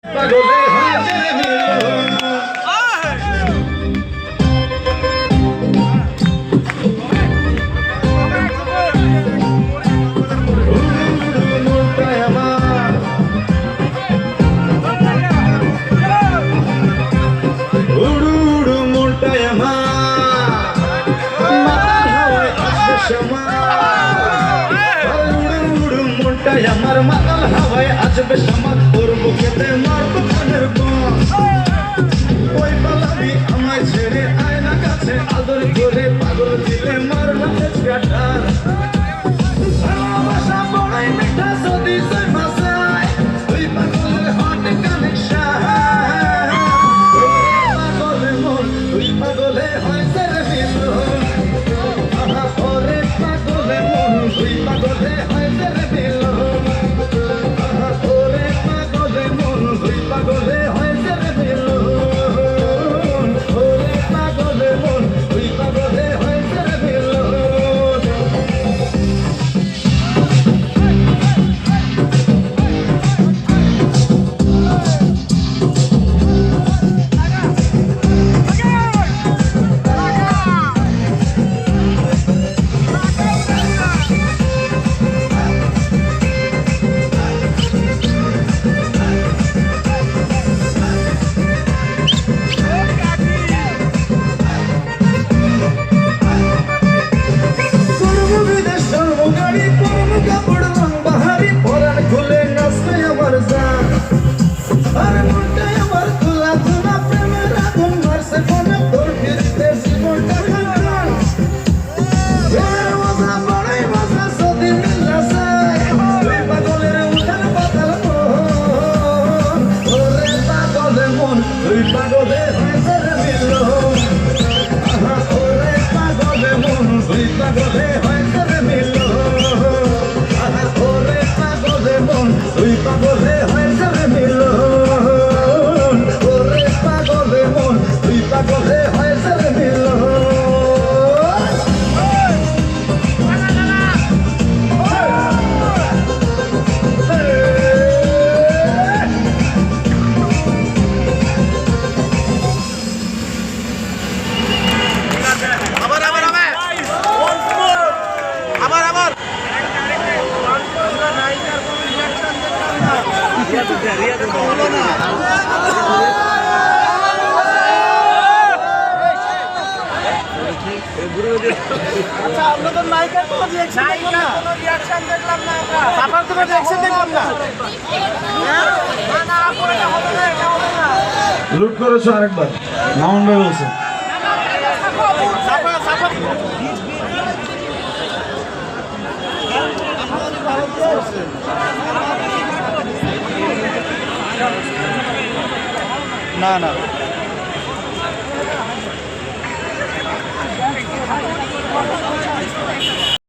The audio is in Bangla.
পাগলে হাজার মিলন আমার মাতাল হাওয়ায় আসবে সমাজ তোর বুকেতে মারব মনের বন ওই পালাবি আমায় ছেড়ে আয়না কাছে আদর করে পাগল দিলে মারব কাটার ভালোবাসা বড়াই মিঠা যদি সই মাসায় তুই পাগলের হট কানেকশন পাগলের মন তুই পাগলে হয়েছে রে মিলন আহা ওরে পাগলের মন তুই পাগলে হয়েছে রে মিলন পাগলে হয়েছে রে মিলন ওরে পাগলে মন তুই পাগলে হয়েছে রে মিলন পাগলে হয়েছে রে মিলন আহা ওরে পাগলে মন তুই পাগলে হয়েছে রে মিলন আহা ওরে পাগলে মন তুই পাগলে হয়েছে রে মিলন ওরে পাগলে মন তুই পাগলে হয়েছে রে মিলন আচ্ছা আমরা তো নায়িকার কোনো রিয়াকশন দেখলাম না আমরা আপনার কোনো রিয়াকশন দেখলাম না না পরে হবে না এটা হবে না লুট করেছো আরেকবার মামুন ভাই বলছে না না